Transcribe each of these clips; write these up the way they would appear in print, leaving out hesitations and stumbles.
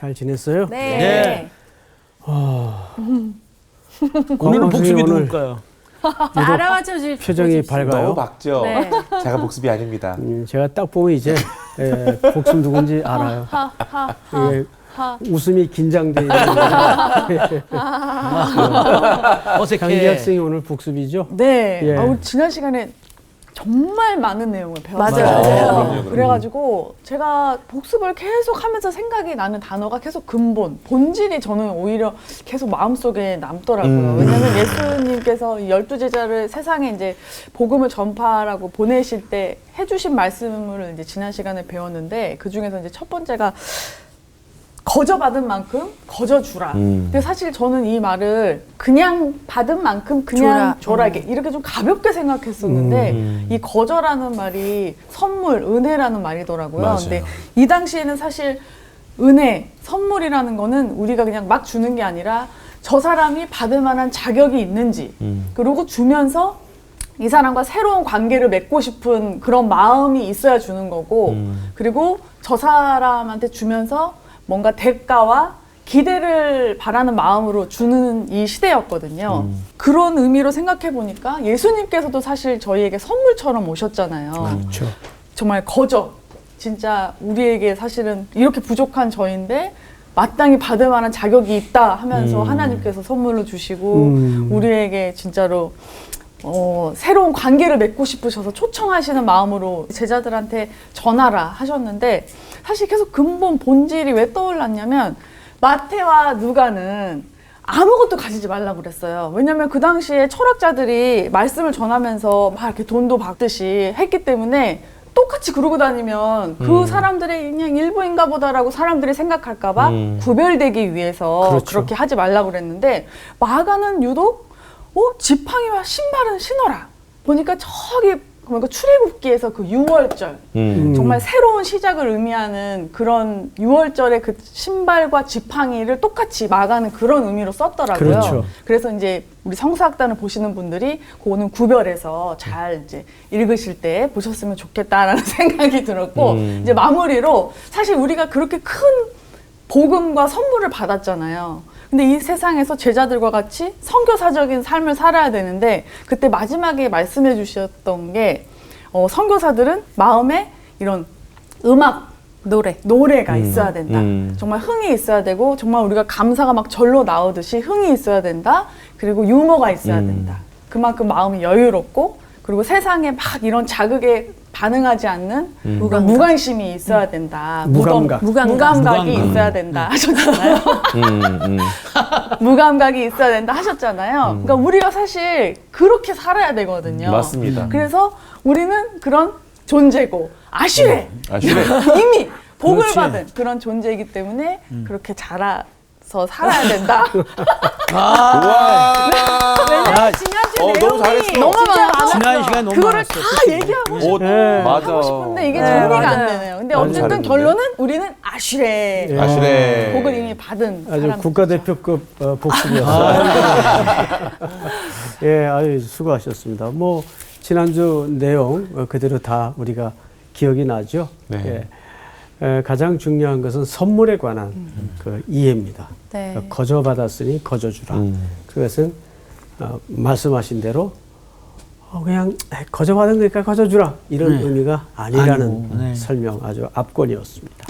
잘 지냈어요? 네. 오늘은 복습이 누굴까요? 알아맞혀줄 표정이 밝아요. 너무 밝죠? 네. 제가 복습이 아닙니다. 제가 딱 보면 이제 복습 누군지 알아요. 예, 웃음이 긴장돼 있는 어색해. 강기 학생이 오늘 복습이죠? 네. 예. 우리 지난 시간에 정말 많은 내용을 배웠어요. 맞아요. 그럼요. 그래가지고 제가 복습을 계속 하면서 생각이 나는 단어가 계속 근본, 본질이 저는 오히려 계속 마음속에 남더라고요. 왜냐하면 예수님께서 12제자를 세상에 이제 복음을 전파하라고 보내실 때 해주신 말씀을 이제 지난 시간에 배웠는데 그 중에서 이제 첫 번째가 거저받은 만큼 거저주라. 근데 사실 저는 이 말을 그냥 받은 만큼 그냥 줘라. 이렇게 좀 가볍게 생각했었는데 이 거저라는 말이 선물, 은혜라는 말이더라고요. 맞아요. 근데 이 당시에는 사실 은혜, 선물이라는 거는 우리가 그냥 막 주는 게 아니라 저 사람이 받을 만한 자격이 있는지 그리고 주면서 이 사람과 새로운 관계를 맺고 싶은 그런 마음이 있어야 주는 거고 그리고 저 사람한테 주면서 뭔가 대가와 기대를 바라는 마음으로 주는 이 시대였거든요. 그런 의미로 생각해 보니까 예수님께서도 사실 저희에게 선물처럼 오셨잖아요. 그렇죠. 정말 거저. 진짜 우리에게 사실은 이렇게 부족한 저인데 마땅히 받을 만한 자격이 있다 하면서 하나님께서 선물로 주시고 우리에게 진짜로 새로운 관계를 맺고 싶으셔서 초청하시는 마음으로 제자들한테 전하라 하셨는데 사실 계속 근본 본질이 왜 떠올랐냐면 마태와 누가는 아무것도 가지지 말라고 그랬어요. 왜냐면 그 당시에 철학자들이 말씀을 전하면서 막 이렇게 돈도 받듯이 했기 때문에 똑같이 그러고 다니면 그 사람들의 그냥 일부인가 보다라고 사람들이 생각할까 봐 구별되기 위해서 그렇죠. 그렇게 하지 말라고 그랬는데 마가는 유독 지팡이와 신발은 신어라. 보니까 저기 그러니까 출애굽기에서 그 6월절 정말 새로운 시작을 의미하는 그런 6월절의 그 신발과 지팡이를 똑같이 마가는 그런 의미로 썼더라고요. 그렇죠. 그래서 이제 우리 성서학단을 보시는 분들이 그거는 구별해서 잘 이제 읽으실 때 보셨으면 좋겠다라는 생각이 들었고 이제 마무리로 사실 우리가 그렇게 큰 복음과 선물을 받았잖아요. 근데 이 세상에서 제자들과 같이 선교사적인 삶을 살아야 되는데 그때 마지막에 말씀해 주셨던 게 선교사들은 마음에 이런 음악, 노래가 있어야 된다. 정말 흥이 있어야 되고 정말 우리가 감사가 막 절로 나오듯이 흥이 있어야 된다. 그리고 유머가 있어야 된다. 그만큼 마음이 여유롭고 그리고 세상에 막 이런 자극에 반응하지 않는 무관심이 있어야 된다. 무감각이 있어야 된다 하셨잖아요. 무감각이 있어야 된다 하셨잖아요. 그러니까 우리가 사실 그렇게 살아야 되거든요. 맞습니다. 그래서 우리는 그런 존재고 아슈레 아슈레. 이미 복을 그렇지. 받은 그런 존재이기 때문에 그렇게 자라서 살아야 된다. 와. 왜냐면 지난주 내용이 너무 잘했어. 너무 많아. 지난 시간 너무 그거를 많았어요. 다 얘기하고 싶어. 맞아. 하고 싶은데 이게 네, 정리가 맞아요. 안 되네요. 근데 맞아요. 어쨌든 잘했는데. 결론은 우리는 아슈레. 예. 아슈레. 복을 이미 받은 아주 사람. 국가대표급 복습이었어요. 예, 아유 수고하셨습니다. 뭐 지난주 내용 그대로 다 우리가 기억이 나죠. 네. 가장 중요한 것은 선물에 관한 그 이해입니다. 네. 거저 받았으니 거저 주라. 그것은 말씀하신 대로 그냥 거저 받은 거니까 거저 주라 이런 네. 의미가 아니라는 아니고, 네. 설명 아주 압권이었습니다.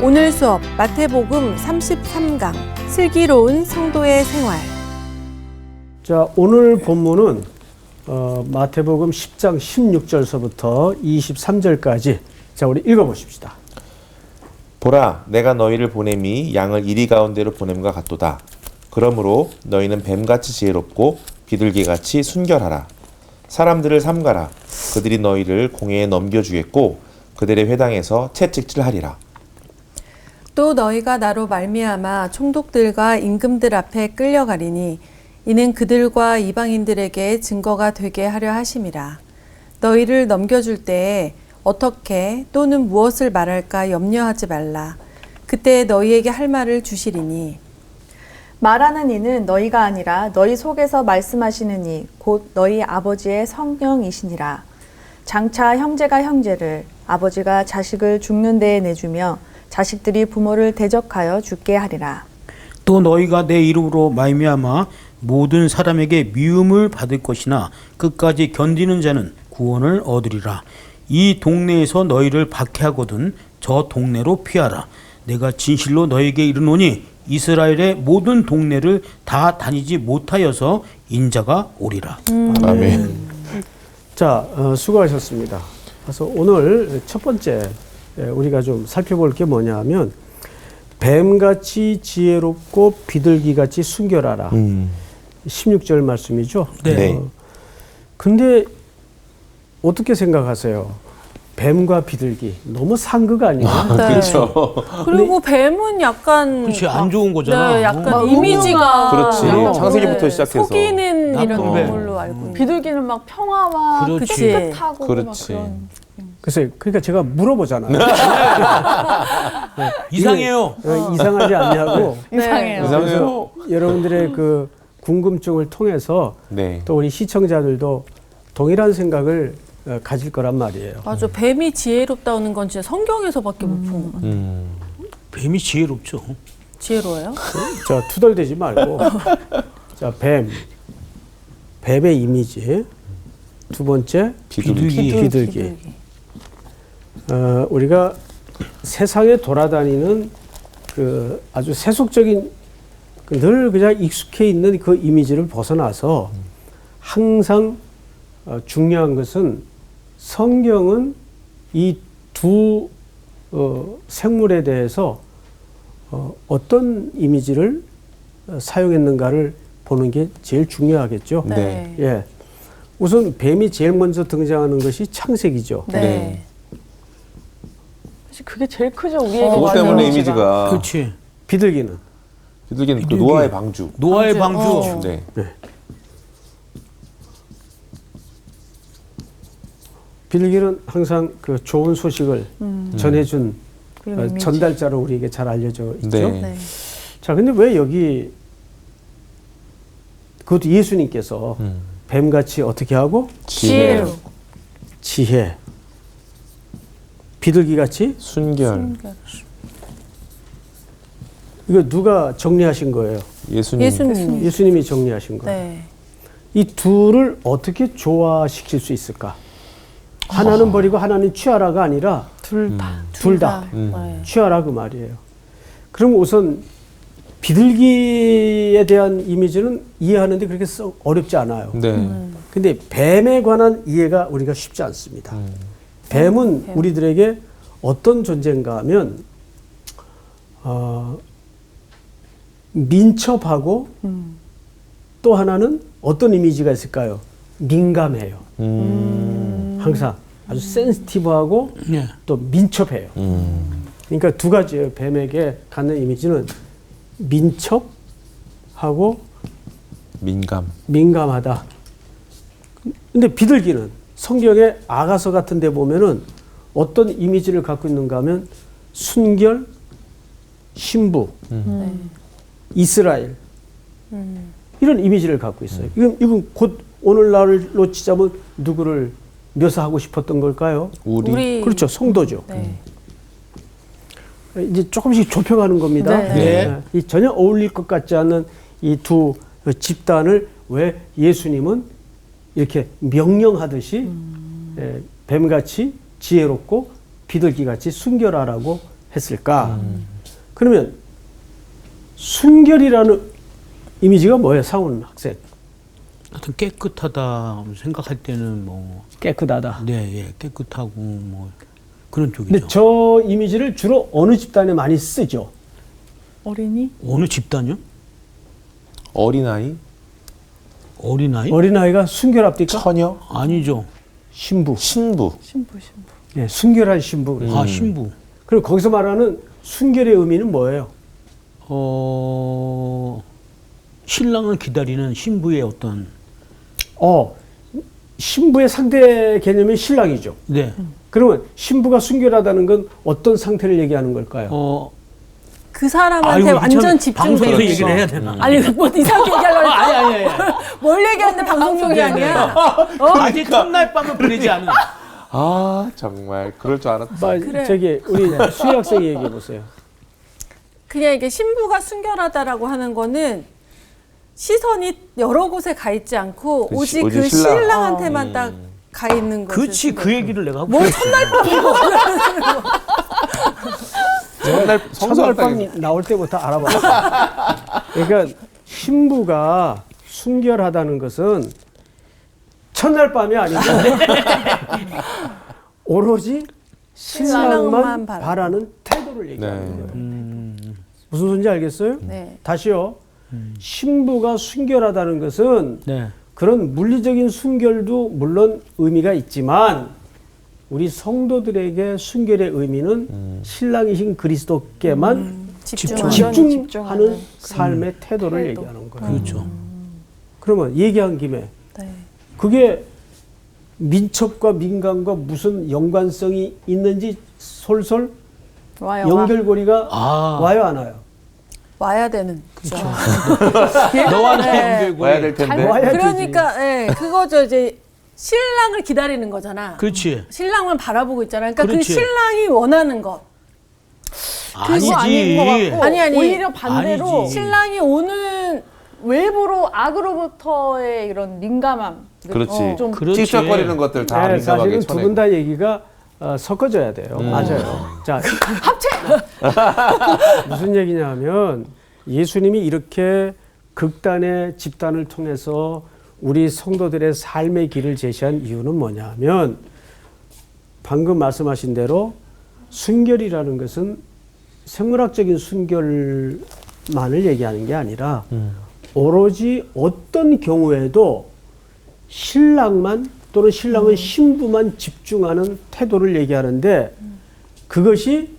오늘 수업 마태복음 33강 슬기로운 성도의 생활. 자, 오늘 본문은 마태복음 10장 16절서부터 23절까지 자, 우리 읽어보십시다. 보라, 내가 너희를 보냄이 양을 이리 가운데로 보냄과 같도다. 그러므로 너희는 뱀같이 지혜롭고 비둘기같이 순결하라. 사람들을 삼가라. 그들이 너희를 공회에 넘겨주겠고 그들의 회당에서 채찍질하리라. 또 너희가 나로 말미암아 총독들과 임금들 앞에 끌려가리니 이는 그들과 이방인들에게 증거가 되게 하려 하심이라. 너희를 넘겨줄 때에 어떻게 또는 무엇을 말할까 염려하지 말라. 그때 너희에게 할 말을 주시리니 말하는 이는 너희가 아니라 너희 속에서 말씀하시는 이 곧 너희 아버지의 성령이시니라. 장차 형제가 형제를 아버지가 자식을 죽는 데에 내주며 자식들이 부모를 대적하여 죽게 하리라. 또 너희가 내 이름으로 말미암아 모든 사람에게 미움을 받을 것이나 끝까지 견디는 자는 구원을 얻으리라. 이 동네에서 너희를 박해하거든 저 동네로 피하라. 내가 진실로 너희에게 이르노니 이스라엘의 모든 동네를 다 다니지 못하여서 인자가 오리라. 아멘. 자, 수고하셨습니다. 그래서 오늘 첫 번째 우리가 좀 살펴볼 게 뭐냐면 뱀같이 지혜롭고 비둘기같이 순결하라. 16절 말씀이죠. 네. 근데 어떻게 생각하세요? 뱀과 비둘기 너무 상극 아니에요? 네. 그렇죠. 그리고 뱀은 약간 그렇지, 안 좋은 거잖아. 네, 약간 어. 이미지가 그렇지. 약간 창세기부터 시작해서. 속이는 나쁜 이런 뱀. 걸로 알고 있는. 비둘기는 막 평화와 그렇지. 깨끗하고 막 그렇지. 그런. 글쎄, 그러니까 제가 물어보잖아요. 이상해요. 이상하지 않냐고. 이상해요. 이상해요. 여러분들의 그 궁금증을 통해서 네. 또 우리 시청자들도 동일한 생각을 가질 거란 말이에요. 맞아. 뱀이 지혜롭다는 건 진짜 성경에서밖에 못 본 것 같아요. 뱀이 지혜롭죠. 지혜로워요? 자, 투덜대지 말고. 자, 뱀의 이미지. 두 번째, 비둘기. 우리가 세상에 돌아다니는 그 아주 세속적인 늘 그냥 익숙해 있는 그 이미지를 벗어나서 항상 중요한 것은 성경은 이 두 생물에 대해서 어떤 이미지를 사용했는가를 보는 게 제일 중요하겠죠. 네. 예. 우선 뱀이 제일 먼저 등장하는 것이 창세기죠. 네. 네. 사실 그게 제일 크죠. 우리에게 그것 주는 때문에 이미지가. 이미지가 그렇지. 비둘기는 비둘기는 그 노아의 방주. 노아의 방주. 네. 비둘기는 항상 그 좋은 소식을 전해준 그런 이미지. 전달자로 우리에게 잘 알려져 있죠. 네. 네. 자, 근데 왜 여기 그것도 예수님께서 뱀같이 어떻게 하고 지혜로. 지혜, 비둘기같이 순결. 이거 누가 정리하신 거예요? 예수님. 예수님. 예수님이 정리하신 거예요. 네. 이 둘을 어떻게 조화시킬 수 있을까? 하나는 버리고 하나는 취하라가 아니라 둘 다. 둘 다. 네. 취하라 그 말이에요. 그럼 우선 비둘기에 대한 이미지는 이해하는데 그렇게 썩 어렵지 않아요. 네. 근데 뱀에 관한 이해가 우리가 쉽지 않습니다. 뱀은 우리들에게 어떤 존재인가 하면 민첩하고 또 하나는 어떤 이미지가 있을까요? 민감해요. 항상 아주 센시티브하고 네. 또 민첩해요. 그러니까 두 가지예요. 뱀에게 갖는 이미지는 민첩하고 민감하다. 근데 비둘기는 성경의 아가서 같은 데 보면은 어떤 이미지를 갖고 있는가 하면 순결, 신부, 이스라엘 이런 이미지를 갖고 있어요. 이건 곧 오늘날로 치자면 누구를 묘사하고 싶었던 걸까요? 우리. 그렇죠. 성도죠. 네. 이제 조금씩 좁혀가는 겁니다. 네. 이 전혀 어울릴 것 같지 않은 이 두 집단을 왜 예수님은 이렇게 명령하듯이 뱀같이 지혜롭고 비둘기같이 순결하라고 했을까? 그러면 순결이라는 이미지가 뭐예요, 상훈 학생? 하여튼 깨끗하다 생각할 때는 뭐 깨끗하다. 네, 예, 깨끗하고 뭐 그런 쪽이죠. 근데 저 이미지를 주로 어느 집단에 많이 쓰죠? 어린이? 어느 집단이요? 어린아이? 어린아이? 어린아이가 순결합니까? 처녀? 아니죠. 신부. 신부. 신부. 예, 순결한 신부. 아, 신부. 그리고 거기서 말하는 순결의 의미는 뭐예요? 신랑을 기다리는 신부의 어떤 신부의 상대 개념이 신랑이죠. 네. 그러면 신부가 순결하다는 건 어떤 상태를 얘기하는 걸까요? 그 사람한테 아유, 완전 참 집중되는 방송에서 거. 얘기를 해야 되나? 아니 뭐 이상하게 얘기하려고 아니. 뭘 얘기하는데 방송용이 아니야? 아직 첫날 밤을 보내지 않은. 아 정말 그럴 줄 알았다. 그래. 저기 우리 수희 학생이 얘기해 보세요. 그냥 이게 신부가 순결하다라고 하는 거는 시선이 여러 곳에 가 있지 않고 그치, 오직 오직 그 신랑. 신랑한테만 딱 가 있는 거죠. 그렇지 그 얘기를 내가 하고 뭐 있어. 첫날 첫날밤 나올 때부터 알아봤어요. 그러니까 신부가 순결하다는 것은 첫날밤이 아니고 오로지 신랑만 신랑만 바라는 태도를 얘기하는 네. 거예요. 무슨 소리인지 알겠어요? 네. 다시요. 신부가 순결하다는 것은 네. 그런 물리적인 순결도 물론 의미가 있지만 우리 성도들에게 순결의 의미는 신랑이신 그리스도께만 집중하는 집중하는 삶의 태도를 태도. 얘기하는 거예요. 그렇죠. 그러면 얘기한 김에 네. 그게 민첩과 민감과 무슨 연관성이 있는지 솔솔 와요. 연결고리가 아. 와요 안 와요? 와야 되는. 그렇죠. 너와 나 네. 연결고. 와야 될 텐데. 와야 되지. 그러니까 예, 그거죠. 이제 신랑을 기다리는 거잖아. 그렇지. 신랑만 바라보고 있잖아. 그러니까 그렇지. 그 신랑이 원하는 것. 그거 아닌 것 같고 아니. 오히려 반대로 아니지. 신랑이 오는 외부로 악으로부터의 이런 민감함 그렇지. 좀 그렇지. 찝쩍거리는 것들 다 네, 민감하게 사실은 두 쳐내고. 분 다 얘기가 섞어져야 돼요. 맞아요. 자, 합체! 무슨 얘기냐면 예수님이 이렇게 극단의 집단을 통해서 우리 성도들의 삶의 길을 제시한 이유는 뭐냐면 방금 말씀하신 대로 순결이라는 것은 생물학적인 순결만을 얘기하는 게 아니라 오로지 어떤 경우에도 신랑만 또는 신랑은 신부만 집중하는 태도를 얘기하는데 그것이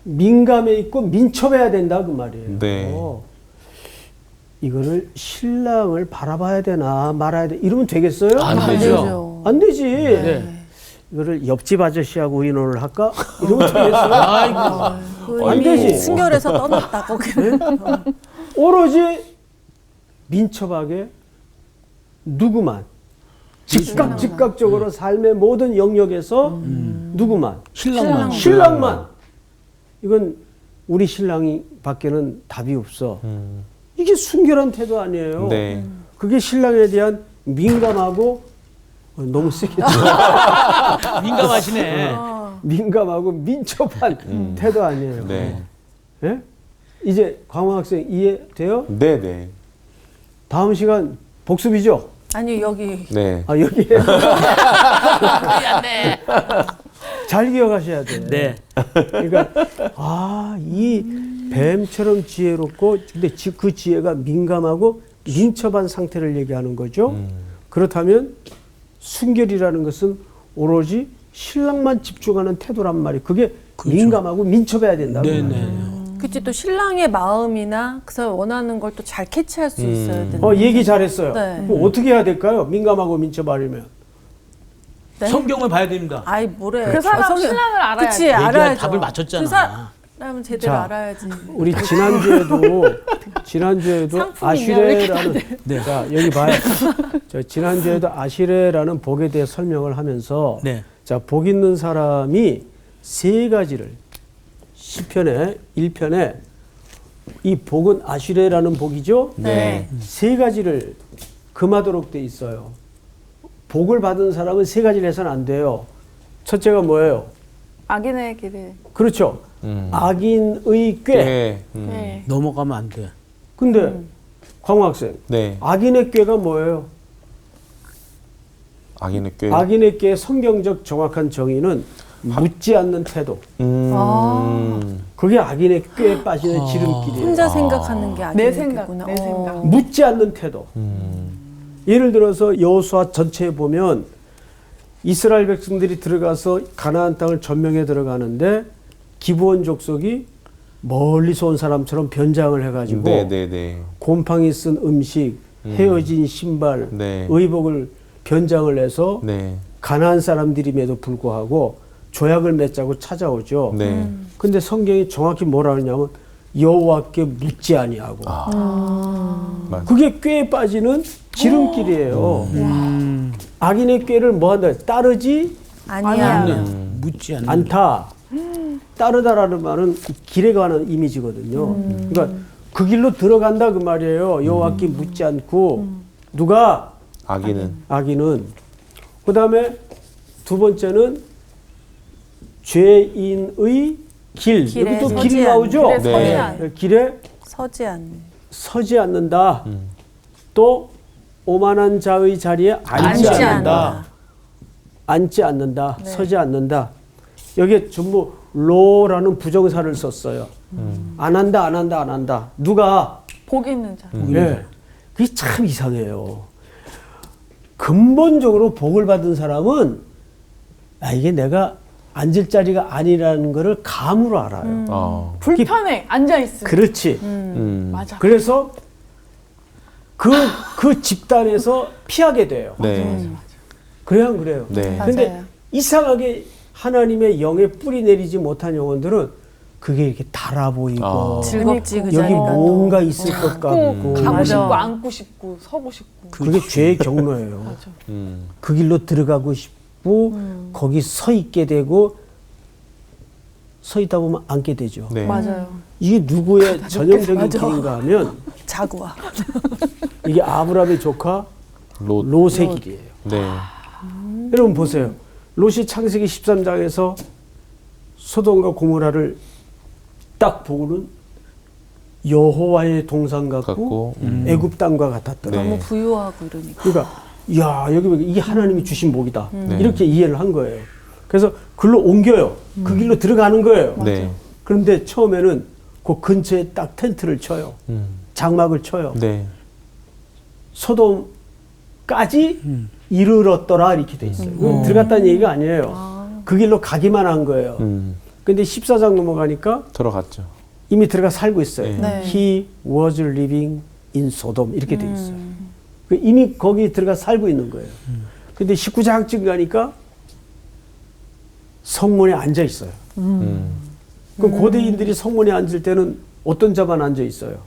민감해 있고 민첩해야 된다 그 말이에요. 네. 이거를 신랑을 바라봐야 되나 말아야 돼 이러면 되겠어요? 안 되죠. 안 되지. 네. 이거를 옆집 아저씨하고 의논을 할까? 이러면 되겠어요? 안 이미 되지. 순결해서 떠났다 거기는. 오로지 민첩하게 누구만 즉각적으로 삶의 모든 영역에서 누구만 신랑만 이건 우리 신랑이 밖에는 답이 없어. 이게 순결한 태도 아니에요. 네. 그게 신랑에 대한 민감하고 너무 세게 민감하시네. 민감하고 민첩한 태도 아니에요. 네. 예? 이제 광호 학생 이해돼요? 네, 네. 다음 시간 복습이죠? 아니 여기 네. 아 여기 잘 기억하셔야 돼요. 네. 그러니까 이 뱀처럼 지혜롭고 근데 그 지혜가 민감하고 민첩한 상태를 얘기하는 거죠. 그렇다면 순결이라는 것은 오로지 신랑만 집중하는 태도란 말이에요. 그게 민감하고 민첩해야 된다고. 네네. 그치 또 신랑의 마음이나 그 사람 원하는 걸 또 잘 캐치할 수 있어야 되는. 얘기 잘했어요. 네. 그럼 어떻게 해야 될까요? 민감하고 민첩하려면. 네? 성경을 봐야 됩니다. 아이 뭐래. 그 사람 성경- 신랑을 알아야지. 그치 얘기한 알아야죠. 답을 맞췄잖아. 그 사람은 제대로 자, 알아야지. 우리 지난주에도 상품이 있냐, 왜 이렇게 아시레라는 자 여기 봐요. 저 지난주에도 아시레라는 복에 대해 설명을 하면서 네. 자 복 있는 사람이 세 가지를 시편의 1편에 이 복은 아시레라는 복이죠. 네. 세 가지를 금하도록 돼 있어요. 복을 받은 사람은 세 가지를 해서는 안 돼요. 첫째가 뭐예요? 악인의 길을. 그렇죠. 악인의 꾀. 네. 네. 넘어가면 안 돼. 근데 광호 학생, 네. 악인의 꾀가 뭐예요? 악인의 꾀. 악인의 꾀의 성경적 정확한 정의는 묻지 않는 태도. 그게 악인의 꾀에 빠지는 지름길이에요. 혼자 생각하는 게 내 아니구나. 생각, 내 생각. 묻지 않는 태도. 예를 들어서 여호수아 전체에 보면 이스라엘 백성들이 들어가서 가나안 땅을 점령해 들어가는데 기브온 족속이 멀리서 온 사람처럼 변장을 해가지고 네, 네, 네. 곰팡이 쓴 음식, 헤어진 신발, 네. 의복을 변장을 해서 네. 가나안 사람들임에도 불구하고 조약을 맺자고 찾아오죠. 네. 근데 성경이 정확히 뭐라 하냐면 여호와께 묻지 아니하고. 맞- 그게 꾀에 빠지는 지름길이에요. 악인의 꾀를 뭐 한다? 따르지 아니야. 묻지 않는 않다. 따르다라는 말은 길에 관한 이미지거든요. 그러니까 그 길로 들어간다 그 말이에요. 여호와께 묻지 않고 누가 악인은. 그다음에 두 번째는 죄인의 길. 길에 여기 또 서지 길이 나오죠. 길에 서지 않는. 길에 서지 않는. 서지 않는다. 또 오만한 자의 자리에 앉지 않는다. 앉지 않는다. 네. 서지 않는다. 여기에 전부 로라는 부정사를 썼어요. 안 한다. 누가? 복 있는 자. 예. 그게 참 이상해요. 근본적으로 복을 받은 사람은 이게 내가 앉을 자리가 아니라는 것을 감으로 알아요. 불편해 앉아 있으면. 그렇지. 맞아. 그래서 그 집단에서 피하게 돼요. 네. 그래야 안 그래요. 네. 근데 맞아요. 이상하게 하나님의 영에 뿌리 내리지 못한 영혼들은 그게 이렇게 달아 보이고 즐겁지 그 여기 자리가. 뭔가 있을 것 같고 가고 맞아. 싶고 앉고 싶고 서고 싶고. 그게 죄의 경로예요. 맞아. 그 길로 들어가고 싶고 거기 서 있게 되고 서 있다 보면 앉게 되죠. 네. 맞아요. 이게 누구의 전형적인 길인가 하면 자구와. 이게 아브라함의 조카 롯의 길이에요. 네. 여러분 보세요. 롯이 창세기 13장에서 소돔과 고모라를 딱 보고는 여호와의 동산 같고 애굽 땅과 같았더라. 네. 너무 부유하고 이러니까. 그러니까 야 여기 보니까 이게 하나님이 주신 복이다. 네. 이렇게 이해를 한 거예요. 그래서 글로 옮겨요. 그 길로 들어가는 거예요. 네. 그런데 처음에는 그 근처에 딱 텐트를 쳐요. 장막을 쳐요. 네. 소돔까지 이르렀더라 이렇게 돼 있어요. 그건 들어갔다는 얘기가 아니에요. 그 길로 가기만 한 거예요. 근데 14장 넘어가니까 들어갔죠. 이미 들어가 살고 있어요. 네. He was living in Sodom 이렇게 돼 있어요. 그 이미 거기 들어가 살고 있는 거예요. 근데 19장쯤 가니까 성문에 앉아 있어요. 그럼 고대인들이 성문에 앉을 때는 어떤 자만 앉아 있어요?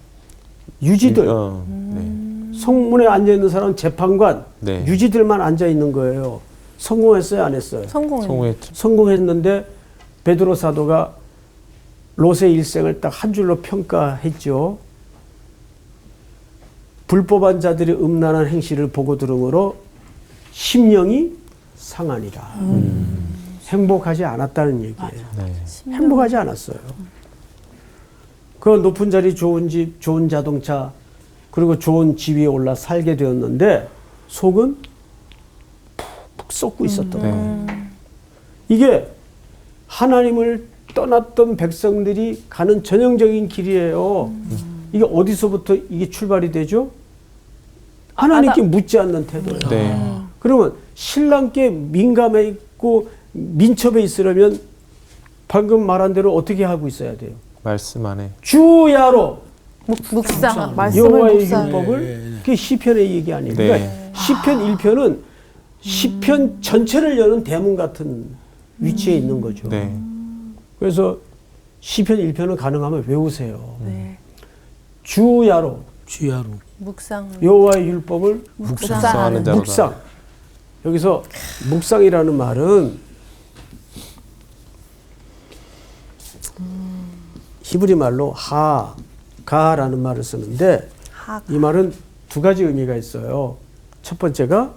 유지들. 네. 성문에 앉아 있는 사람은 재판관, 네. 유지들만 앉아 있는 거예요. 성공했어요, 안 했어요? 성공했죠. 성공했는데 베드로 사도가 롯의 일생을 딱 한 줄로 평가했죠. 불법한 자들의 음란한 행실을 보고 들음으로 심령이 상하니라. 행복하지 않았다는 얘기예요. 네. 행복하지 않았어요. 그 높은 자리, 좋은 집, 좋은 자동차, 그리고 좋은 지위에 올라 살게 되었는데 속은 푹푹 썩고 있었던 거예요. 이게 하나님을 떠났던 백성들이 가는 전형적인 길이에요. 이게 어디서부터 이게 출발이 되죠? 하나님께 묻지 않는 태도예요. 네. 그러면 신랑께 민감해 있고 민첩해 있으려면 방금 말한 대로 어떻게 하고 있어야 돼요? 말씀 안에. 주야로 묵상. 여호와의 묵상. 율법을 그게 시편의 얘기 아니에요. 네. 그러니까 시편 1편은 시편 전체를 여는 대문 같은 위치에 있는 거죠. 네. 그래서 시편 1편은 가능하면 외우세요. 네. 주야로 주야로 묵상. 여호와의 율법을 묵상하는 자로다. 묵상. 여기서 묵상이라는 말은 히브리 말로 가라는 말을 쓰는데 하. 이 말은 두 가지 의미가 있어요. 첫 번째가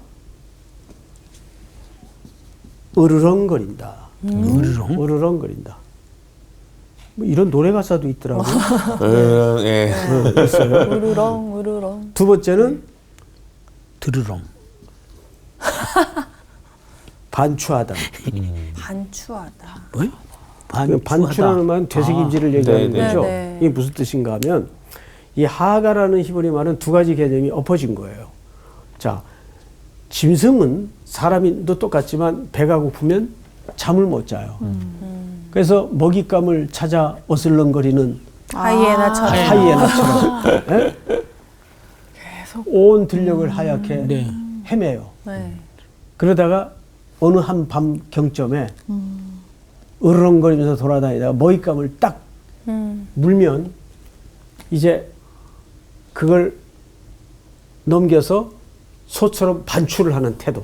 으르렁거린다. 으르렁거린다. 뭐 이런 노래 가사도 있더라고요. 예. 있어요. 우르렁. 두 번째는 드르렁 반추하다. 반추하다. 뭐? 반추라는 말은 되새김질을 얘기하는 네, 네. 거죠. 네, 네. 이게 무슨 뜻인가 하면 이 하가라는 히브리 말은 두 가지 개념이 엎어진 거예요. 자, 짐승은 사람도 똑같지만 배가 고프면 잠을 못 자요. 그래서 먹잇감을 찾아 어슬렁거리는 하이에나처럼. 하이에나처럼 예? 온 들녘을 하얗게 네. 헤매요. 네. 그러다가 어느 한 밤 경점에 으르렁거리면서 돌아다니다가 먹잇감을 딱 물면 이제 그걸 넘겨서 소처럼 반출을 하는 태도.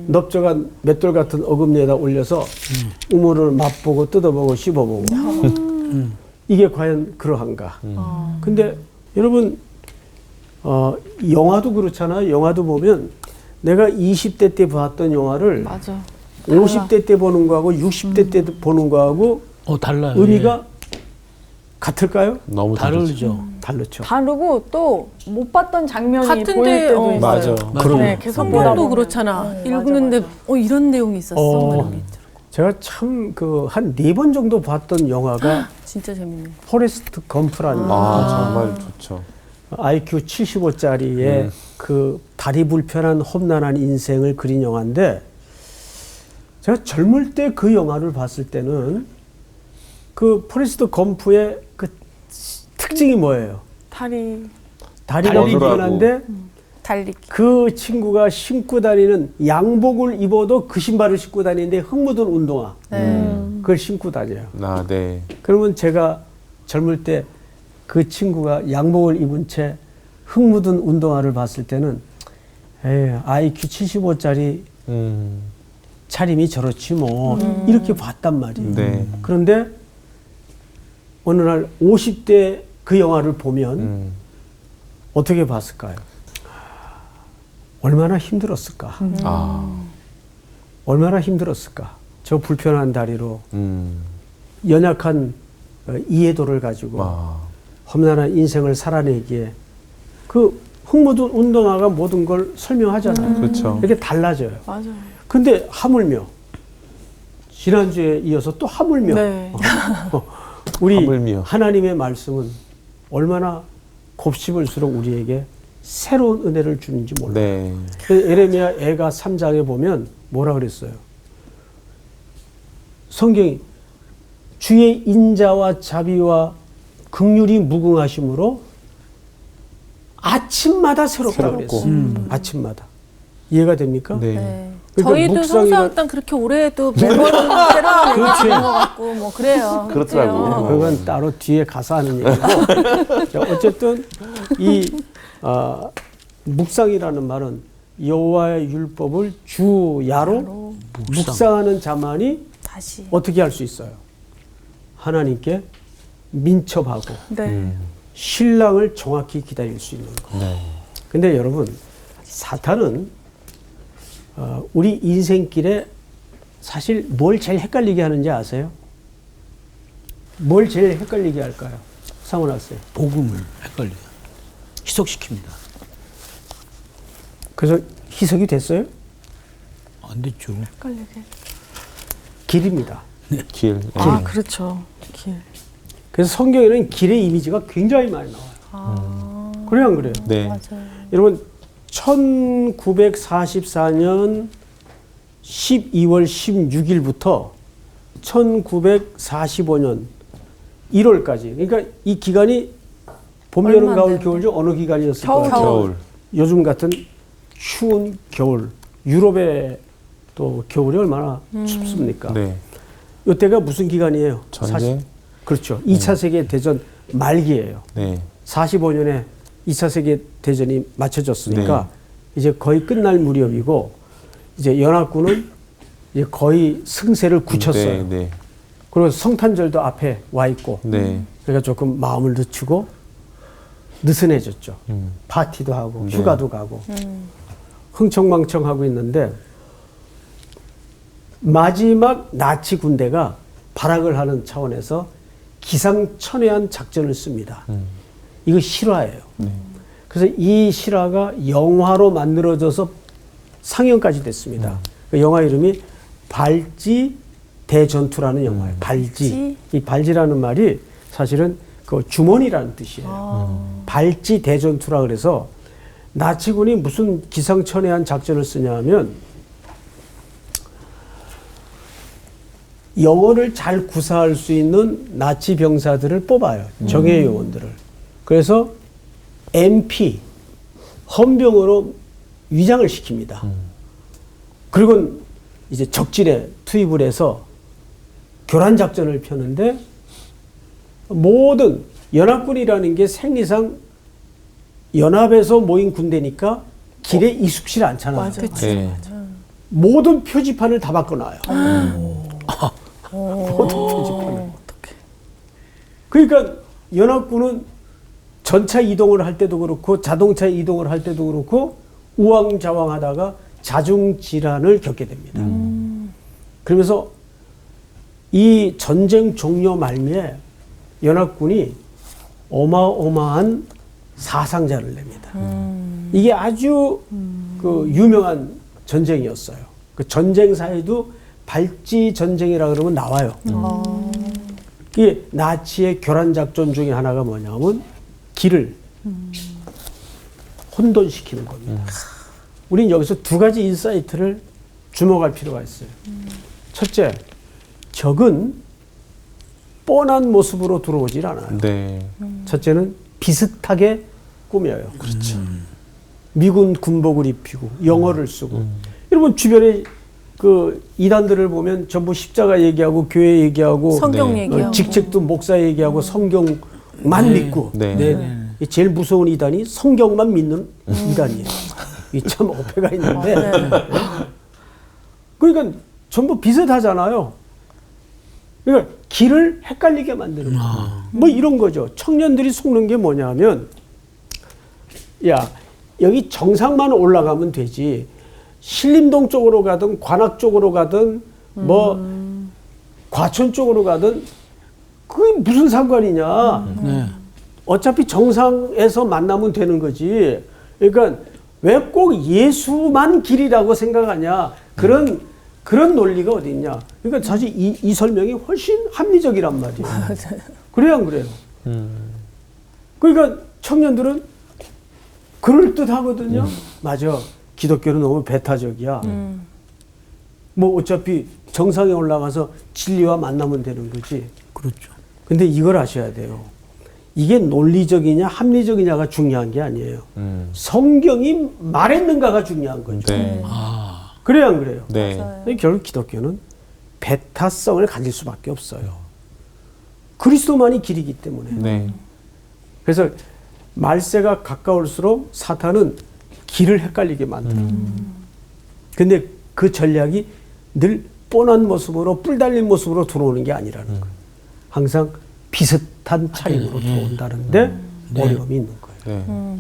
넓적한 맷돌 같은 어금니에다 올려서 우물을 맛보고 뜯어보고 씹어보고. 이게 과연 그러한가. 근데 여러분 영화도 그렇잖아요. 영화도 보면 내가 20대 때 봤던 영화를 맞아. 50대 때 보는 거하고 60대 때 보는 거하고 달라요. 의미가 같을까요? 너무 다르죠. 다르죠. 다르고 또 못 봤던 장면이 같은데, 보일 때도 있어요. 맞아. 그럼. 네, 계속 보다 성경도 보면. 그렇잖아. 맞아, 읽는데 맞아. 이런 내용이 있었어. 뭐 이런 게 있더라고. 제가 참 그 한 4번 정도 봤던 영화가 진짜 재밌네. 포레스트 검프라는 아, 정말 좋죠. IQ 75짜리의 그 다리 불편한 험난한 인생을 그린 영화인데 제가 젊을 때 그 영화를 봤을 때는 그 포레스트 검프의 그 특징이 뭐예요? 다리가 달리기고. 불편한데 달리기. 그 친구가 신고 다니는 양복을 입어도 그 신발을 신고 다니는데 흙 묻은 운동화 그걸 신고 다녀요. 아, 네. 그러면 제가 젊을 때 그 친구가 양복을 입은 채 흙 묻은 운동화를 봤을 때는 에이, IQ 75짜리 차림이 저렇지 뭐 이렇게 봤단 말이에요. 네. 그런데 어느 날 50대 그 영화를 보면 어떻게 봤을까요? 얼마나 힘들었을까? 얼마나 힘들었을까? 저 불편한 다리로 연약한 이해도를 가지고 험난한 인생을 살아내기에 그 흙묻은 운동화가 모든 걸 설명하잖아요. 그렇죠. 이렇게 달라져요. 맞아요. 근데 하물며 지난주에 이어서 또 하물며 네. 우리 하물며. 하나님의 말씀은 얼마나 곱씹을수록 우리에게 새로운 은혜를 주는지 몰라요. 네. 그래서 에레미야 애가 3장에 보면 뭐라 그랬어요? 성경이 주의 인자와 자비와 긍휼이 무궁하심으로 아침마다 새롭다 그랬어요. 아침마다. 이해가 됩니까? 네. 네. 그러니까 저희도 성수학당 그렇게 오래 해도 매번 새로운 얘기 그렇지. 듣는 것 같고 뭐 그래요. 그렇더라고요. 그래요. 그건 따로 뒤에 가서 하는 얘기고. 자, 어쨌든 이 묵상이라는 말은 여호와의 율법을 주야로 묵상하는 자만이 다시. 어떻게 할 수 있어요? 하나님께 민첩하고 네. 신랑을 정확히 기다릴 수 있는 거. 네. 근데 여러분 사탄은 우리 인생길에 사실 뭘 제일 헷갈리게 하는지 아세요? 뭘 제일 헷갈리게 할까요? 상원 학생. 복음을 헷갈려요. 희석시킵니다. 그래서 희석이 됐어요? 안 됐죠. 헷갈리게. 길입니다. 길. 아, 그렇죠. 길. 그래서 성경에는 길의 이미지가 굉장히 많이 나와요. 그래요, 안 그래요? 네. 여러분 1944년 12월 16일부터 1945년 1월까지 그러니까 이 기간이 봄, 여름, 얼마 안 가을, 됐는데. 겨울 중 어느 기간이었을 겨울. 거예요? 겨울. 요즘 같은 추운 겨울 유럽의 또 겨울이 얼마나 춥습니까? 네. 이때가 무슨 기간이에요? 전쟁. 그렇죠. 2차 세계대전 말기예요. 네. 45년에 2차 세계대전이 맞춰졌으니까 이제 거의 끝날 무렵이고 이제 연합군은 이제 거의 승세를 굳혔어요. 네. 네. 그리고 성탄절도 앞에 와 있고 네. 그러니까 조금 마음을 늦추고 느슨해졌죠. 파티도 하고 네. 휴가도 가고 흥청망청하고 있는데 마지막 나치 군대가 발악을 하는 차원에서 기상천외한 작전을 씁니다. 이거 실화예요. 그래서 이 실화가 영화로 만들어져서 상영까지 됐습니다. 그 영화 이름이 발지 대전투라는 영화예요. 발지. 이 발지라는 말이 사실은 그 주머니라는 뜻이에요. 발지 대전투라 그래서 나치군이 무슨 기상천외한 작전을 쓰냐 하면 영어를 잘 구사할 수 있는 나치 병사들을 뽑아요. 정예 요원들을. 그래서 MP, 헌병으로 위장을 시킵니다. 그리고 이제 적진에 투입을 해서 교란 작전을 펴는데 모든 연합군이라는 게 생리상 연합에서 모인 군대니까 길에 익숙치 않잖아요. 맞아요. 네. 모든 표지판을 다 바꿔놔요. 모든 표지판을. 그러니까 연합군은 전차 이동을 할 때도 그렇고 자동차 이동을 할 때도 그렇고 우왕좌왕하다가 자중 질환을 겪게 됩니다. 그러면서 이 전쟁 종료 말미에 연합군이 어마어마한 사상자를 냅니다. 이게 아주 그 유명한 전쟁이었어요. 그 전쟁사에도 발지 전쟁이라 그러면 나와요. 이게 나치의 교란 작전 중에 하나가 뭐냐면 길을 혼돈시키는 겁니다. 우린 여기서 두 가지 인사이트를 주목할 필요가 있어요. 첫째, 적은 뻔한 모습으로 들어오질 않아요. 네. 첫째는 비슷하게 꾸며요. 그렇죠. 미군 군복을 입히고 영어를 쓰고. 여러분 주변에 그 이단들을 보면 전부 십자가 얘기하고 교회 얘기하고 성경 네. 얘기하고. 직책도 목사 얘기하고 성경만 믿고. 네. 이 제일 무서운 이단이 성경만 믿는 이단이에요. 이 참 어폐가 있는데. 그러니까 전부 비슷하잖아요. 그러니까 길을 헷갈리게 만드는 거예요. 뭐 이런 거죠. 청년들이 속는 게 뭐냐면, 야, 여기 정상만 올라가면 되지. 신림동 쪽으로 가든 관악 쪽으로 가든 뭐 과천 쪽으로 가든 그게 무슨 상관이냐. 네. 어차피 정상에서 만나면 되는 거지. 그러니까 왜 꼭 예수만 길이라고 생각하냐. 그런 논리가 어디 있냐. 그러니까 사실 이 설명이 훨씬 합리적이란 말이에요. 그래요, 안 그래요? 그러니까 청년들은 그럴듯하거든요. 맞아. 기독교는 너무 배타적이야. 뭐 어차피 정상에 올라가서 진리와 만나면 되는 거지. 그렇죠. 근데 이걸 아셔야 돼요. 이게 논리적이냐 합리적이냐가 중요한 게 아니에요. 성경이 말했는가가 중요한 거죠. 네. 그래요, 안 그래요? 네. 근데 결국 기독교는 배타성을 가질 수밖에 없어요. 그리스도만이 길이기 때문에. 네. 그래서 말세가 가까울수록 사탄은 길을 헷갈리게 만들어요. 근데 그 전략이 늘 뻔한 모습으로 뿔 달린 모습으로 들어오는 게 아니라는 거예요. 항상 비슷한 차림으로 들어온다는데 어려움이 있는 거예요. 네.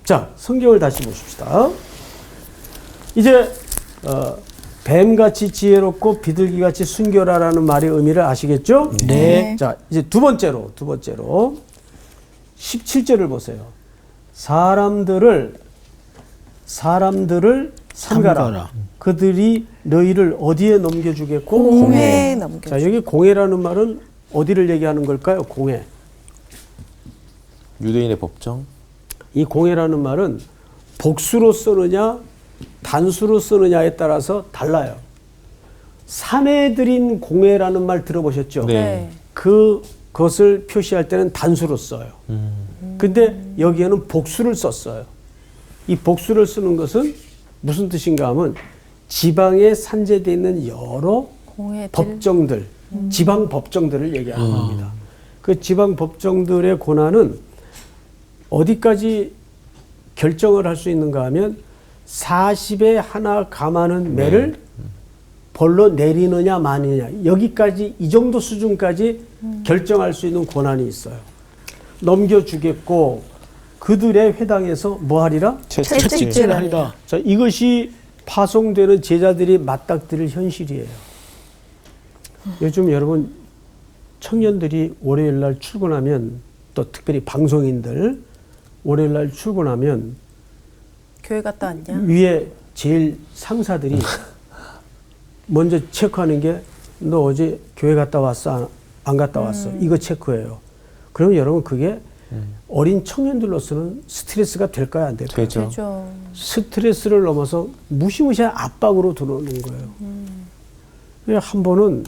자, 성경을 다시 보십시다. 이제 뱀같이 지혜롭고 비둘기같이 순결하라는 말의 의미를 아시겠죠? 네. 자, 이제 두 번째로 17절을 보세요. 사람들을 삼가라. 삼가라. 그들이 너희를 어디에 넘겨주겠고? 공회에 넘겨. 자, 여기 공회라는 말은 어디를 얘기하는 걸까요? 공회. 유대인의 법정. 이 공회라는 말은 복수로 쓰느냐 단수로 쓰느냐에 따라서 달라요. 사내들인 공회라는 말 들어보셨죠? 네. 그것을 표시할 때는 단수로 써요. 근데 여기에는 복수를 썼어요. 이 복수를 쓰는 것은 무슨 뜻인가 하면 지방에 산재되어 있는 여러 공회들. 법정들, 지방 법정들을 얘기하는 겁니다. 그 지방 법정들의 권한은 어디까지 결정을 할 수 있는가 하면 40에 하나 감하는 매를 벌로 내리느냐 마느냐 여기까지 이 정도 수준까지 결정할 수 있는 권한이 있어요. 넘겨주겠고 그들의 회당에서 뭐 하리라? 채찍질 하리라. 자, 이것이 파송되는 제자들이 맞닥뜨릴 현실이에요. 요즘 여러분 청년들이 월요일 날 출근하면 또 특별히 방송인들 월요일 날 출근하면 교회 갔다 왔냐? 위에 제일 상사들이 먼저 체크하는 게 너 어제 교회 갔다 왔어? 안 갔다 왔어? 이거 체크해요. 그러면 여러분 그게 어린 청년들로서는 스트레스가 될까요? 안 될까요? 되죠. 그죠. 스트레스를 넘어서 무시무시한 압박으로 들어오는 거예요. 한 번은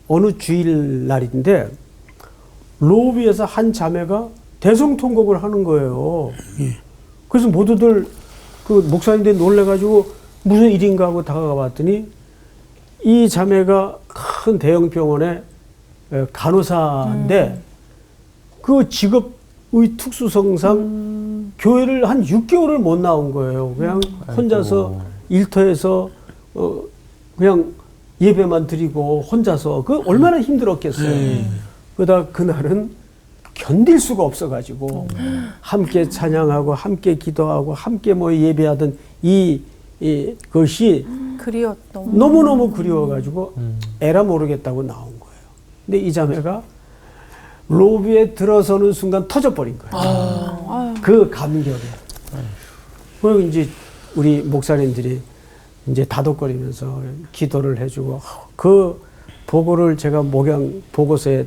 어느 주일날인데 로비에서 한 자매가 대성통곡을 하는 거예요. 그래서 모두들 그 목사님들이 놀래가지고 무슨 일인가 하고 다가가 봤더니 이 자매가 큰 대형 병원의 간호사인데 그 직업 특수성상 교회를 한 6개월을 못 나온 거예요. 그냥 혼자서 일터에서 그냥 예배만 드리고 혼자서 그 얼마나 힘들었겠어요. 그러다 그날은 견딜 수가 없어가지고 함께 찬양하고 함께 기도하고 함께 뭐 예배하던 그것이 너무너무 그리워가지고 에라 모르겠다고 나온 거예요. 근데 이 자매가 로비에 들어서는 순간 터져버린 거예요. 그 감격에. 그리고 이제 우리 목사님들이 이제 다독거리면서 기도를 해주고 그 보고를 제가 목양 보고서에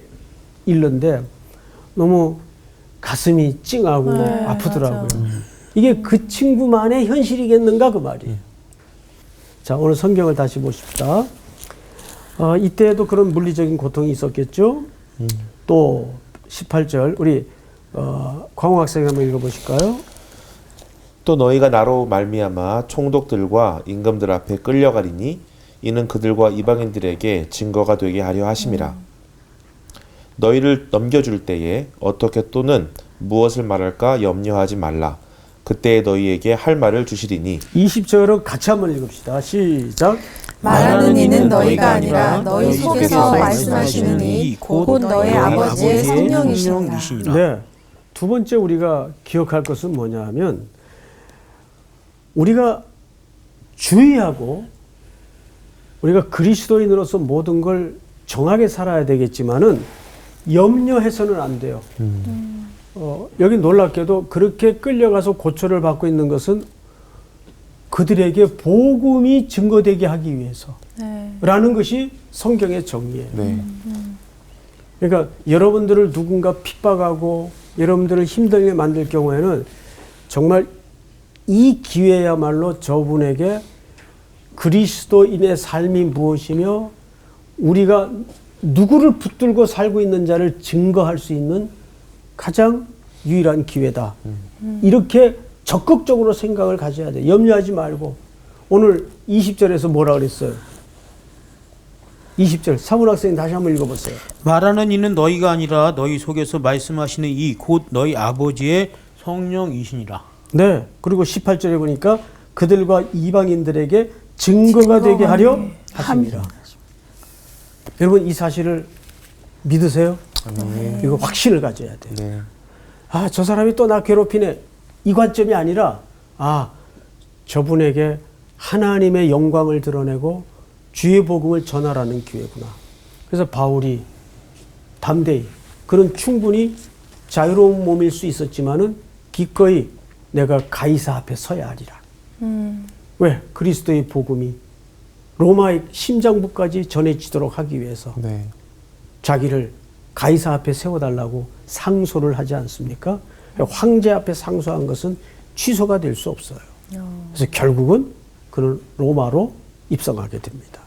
읽는데 너무 가슴이 찡하고 아프더라고요. 이게 그 친구만의 현실이겠는가 그 말이에요. 자, 오늘 성경을 다시 보십시다. 이때에도 그런 물리적인 고통이 있었겠죠. 또 18절 우리 광호 학생이 한번 읽어보실까요? 또 너희가 나로 말미암아 총독들과 임금들 앞에 끌려가리니 이는 그들과 이방인들에게 증거가 되게 하려 하심이라. 너희를 넘겨줄 때에 어떻게 또는 무엇을 말할까 염려하지 말라. 그때에 너희에게 할 말을 주시리니. 20절은 같이 한번 읽읍시다. 시작. 말하는 이는 너희가 아니라 너희 속에서 말씀하시는 이 곧 너희 아버지의 성령이시니라. 네. 두 번째 우리가 기억할 것은 뭐냐 하면 우리가 주의하고 우리가 그리스도인으로서 모든 걸 정하게 살아야 되겠지만은 염려해서는 안 돼요. 여기 놀랍게도 그렇게 끌려가서 고초를 받고 있는 것은 그들에게 복음이 증거되게 하기 위해서 라는 것이 성경의 정의예요. 네. 그러니까 여러분들을 누군가 핍박하고 여러분들을 힘들게 만들 경우에는 정말 이 기회야말로 저분에게 그리스도인의 삶이 무엇이며 우리가 누구를 붙들고 살고 있는 자를 증거할 수 있는 가장 유일한 기회다. 이렇게 적극적으로 생각을 가져야 돼. 염려하지 말고. 오늘 20절에서 뭐라 그랬어요? 20절 사문 학생님 다시 한번 읽어보세요. 말하는 이는 너희가 아니라 너희 속에서 말씀하시는 이 곧 너희 아버지의 성령이시니라. 네. 그리고 18절에 보니까 그들과 이방인들에게 증거가 되게 하려 하십니다. 여러분 이 사실을 믿으세요? 이거 확신을 가져야 돼요. 네. 아, 저 사람이 또 나 괴롭히네. 이 관점이 아니라 저분에게 하나님의 영광을 드러내고 주의 복음을 전하라는 기회구나. 그래서 바울이 담대히 그는 충분히 자유로운 몸일 수 있었지만은 기꺼이 내가 가이사 앞에 서야 하리라. 왜? 그리스도의 복음이 로마의 심장부까지 전해지도록 하기 위해서 네. 자기를 가이사 앞에 세워달라고 상소를 하지 않습니까? 황제 앞에 상소한 것은 취소가 될 수 없어요. 그래서 결국은 그는 로마로 입성하게 됩니다.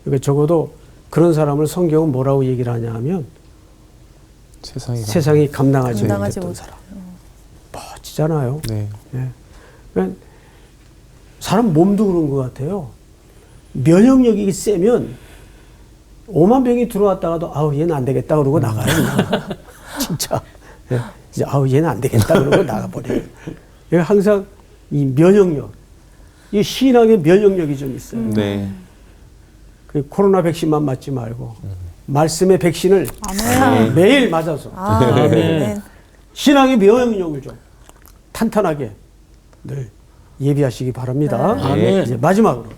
그러니까 적어도 그런 사람을 성경은 뭐라고 얘기를 하냐 하면 세상이 감당하지 못했던 사람. 멋지잖아요. 네. 네. 그러니까 사람 몸도 그런 것 같아요. 면역력이 세면 5만 병이 들어왔다가도 얘는 안 되겠다 그러고 나가요. 진짜. 네. 이제 얘는 안 되겠다 그러고 나가버려요. 그러니까 항상 이 면역력, 이 신앙의 면역력이 좀 있어요. 네. 그 코로나 백신만 맞지 말고 말씀의 백신을 매일 맞아서 신앙의 면역력을 좀 탄탄하게 늘 예비하시기 바랍니다. 네. 이제 마지막으로.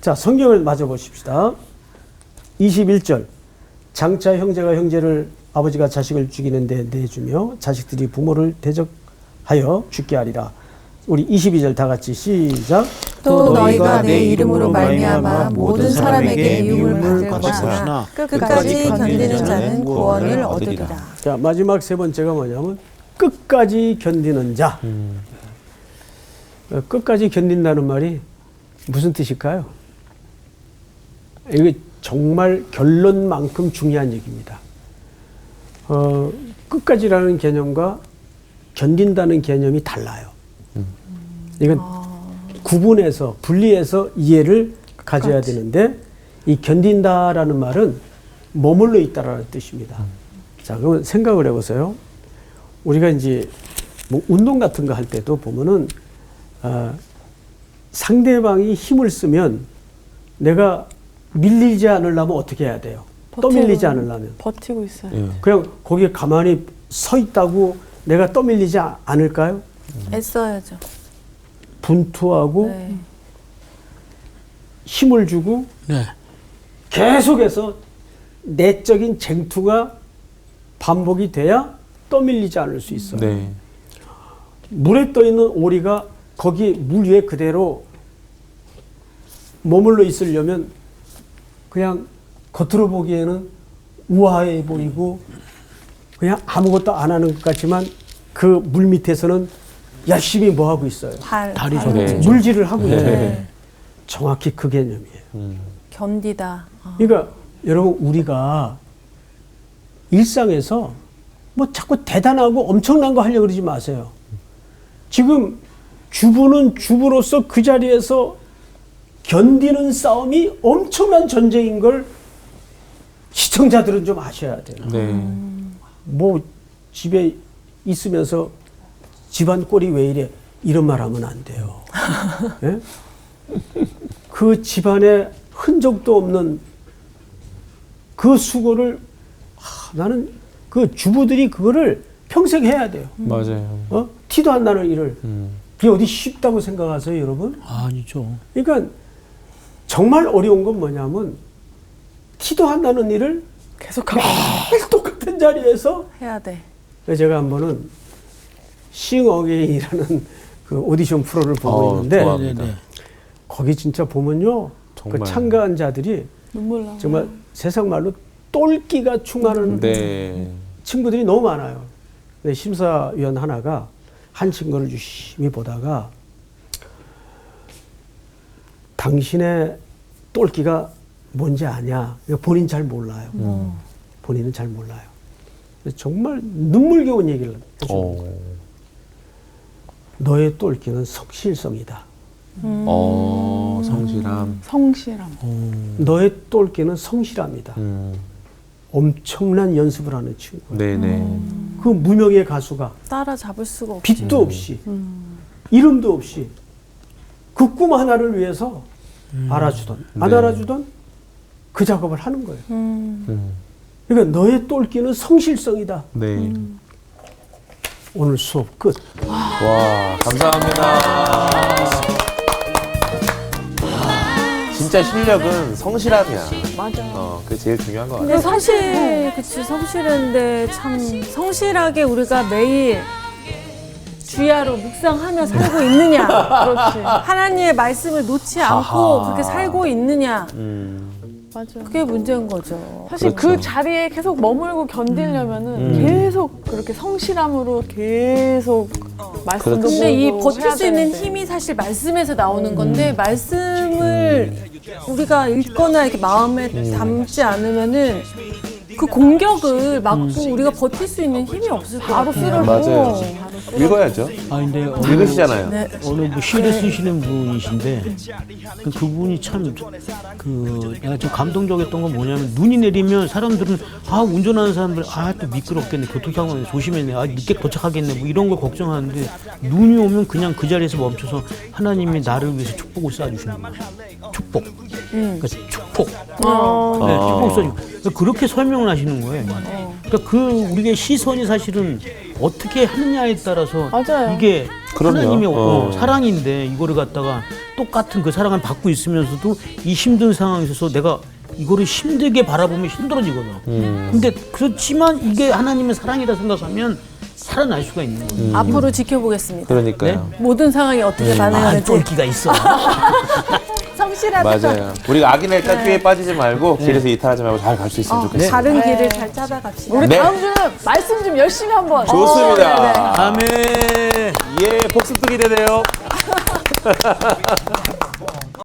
자, 성경을 마저 보십시다. 21절. 장차 형제가 형제를 아버지가 자식을 죽이는데 내주며 자식들이 부모를 대적하여 죽게 하리라. 우리 22절 다 같이 시작. 또 너희가 내 이름으로 말미암아 모든 사람에게 미움을 받을 것이나 끝까지 견디는 자는 구원을 얻으리라. 자, 마지막 세 번째가 뭐냐면 끝까지 견디는 자. 끝까지 견딘다는 말이 무슨 뜻일까요? 이게 정말 결론만큼 중요한 얘기입니다. 끝까지라는 개념과 견딘다는 개념이 달라요. 이건 구분해서 분리해서 이해를 가져야 되는데 이 견딘다라는 말은 머물러 있다라는 뜻입니다. 자, 그러면 생각을 해보세요. 우리가 이제 뭐 운동 같은 거 할 때도 보면은 상대방이 힘을 쓰면 내가 밀리지 않으려면 어떻게 해야 돼요? 떠밀리지 않으려면. 버티고 있어요. 예. 그냥 거기에 가만히 서 있다고 내가 떠밀리지 않을까요? 애써야죠. 분투하고 네. 힘을 주고 네. 계속해서 내적인 쟁투가 반복이 돼야 떠밀리지 않을 수 있어요. 네. 물에 떠 있는 오리가 거기 물 위에 그대로 머물러 있으려면 그냥 겉으로 보기에는 우아해 보이고 그냥 아무것도 안 하는 것 같지만 그 물 밑에서는 열심히 뭐 하고 있어요. 다리 네. 물질을 하고 있어요. 네. 정확히 그 개념이에요. 견디다. 그러니까 여러분 우리가 일상에서 뭐 자꾸 대단하고 엄청난 거 하려고 그러지 마세요. 지금 주부는 주부로서 그 자리에서 견디는 싸움이 엄청난 전쟁인 걸 시청자들은 좀 아셔야 돼요. 네. 뭐 집에 있으면서 집안 꼴이 왜 이래 이런 말 하면 안 돼요. 예? 그 집안에 흔적도 없는 그 수고를 나는 그 주부들이 그거를 평생 해야 돼요. 맞아요. 티도 안 나는 일을. 그게 어디 쉽다고 생각하세요, 여러분? 아니죠. 그러니까 정말 어려운 건 뭐냐면 티도 안 나는 일을 계속하고. 매일 똑같은 자리에서 해야 돼. 그래서 제가 한 번은 싱 어게인이라는 그 오디션 프로를 보고 있는데 좋아합니다. 거기 진짜 보면요. 정말. 그 참가한 자들이 눈물 나. 정말 세상 말로 똘끼가 충하는 네. 친구들이 너무 많아요. 근데 심사위원 하나가 한 친구를 유심히 보다가 당신의 똘끼가 뭔지 아냐? 본인 잘 몰라요. 본인은 잘 몰라요. 그래서 정말 눈물겨운 얘기를 해주는 거예요. 너의 똘끼는 성실성이다. 성실함. 성실함. 너의 똘끼는 성실합니다. 엄청난 연습을 하는 친구. 네네. 그 무명의 가수가 따라잡을 수가 없지. 빛도 없이 이름도 없이 그 꿈 하나를 위해서 알아주던 안 네. 알아주던 그 작업을 하는 거예요. 그러니까 너의 똘끼는 성실성이다. 네. 오늘 수업 끝. 와, 감사합니다. 진짜 실력은 성실함이야. 맞아. 그게 제일 중요한 것 같아요. 근데 그치, 성실한데 참 성실하게 우리가 매일 주야로 묵상하며 살고 있느냐. 그렇지. 하나님의 말씀을 놓지 않고 그렇게 살고 있느냐. 맞아. 그게 문제인 거죠. 사실 그 그렇죠. 자리에 계속 머물고 견디려면은 계속 그렇게 성실함으로 계속 말씀도 그렇지. 근데 이 보고 버틸 해야 수 있는 되는데. 힘이 사실 말씀에서 나오는 건데 말씀을 우리가 읽거나 이렇게 마음에 담지 않으면은 그 공격을 막고 우리가 버틸 수 있는 힘이 없을 것 바로 같아요. 맞아요. 읽어야죠. 아 근데 읽으시잖아요. 네. 어느 뭐 시를 쓰시는 분이신데 그분이 참 내가 좀 감동적이었던 건 뭐냐면 눈이 내리면 사람들은 운전하는 사람들 또 미끄럽겠네 교통 상황에 조심했네 늦게 도착하겠네 뭐 이런 걸 걱정하는데 눈이 오면 그냥 그 자리에서 멈춰서 하나님이 나를 위해서 축복을 쏴주시는 거예요. 축복. 그러니까 축복. 네, 축복 쏴주고 그러니까 그렇게 설명을 하시는 거예요. 그러니까 그 우리의 시선이 사실은 어떻게 하느냐에 따라서 맞아요. 이게 그럼요. 하나님의 사랑인데 이거를 갖다가 똑같은 그 사랑을 받고 있으면서도 이 힘든 상황에서 내가 이거를 힘들게 바라보면 힘들어지거든. 근데 그렇지만 이게 하나님의 사랑이다 생각하면 살아날 수가 있는 거예요. 앞으로 지켜보겠습니다. 그러니까요. 모든 상황이 어떻게 반응하는지. 똘끼가 있어. 성실하다. 맞아요. 우리가 악인의 까귀에 빠지지 말고 길에서 이탈하지 말고 잘 갈 수 있으면 좋겠어요. 다른 길을 잘 찾아갑시다. 우리 네. 다음 주는 말씀 좀 열심히 한번. 좋습니다. 아멘. 예, 복습도 기대돼요.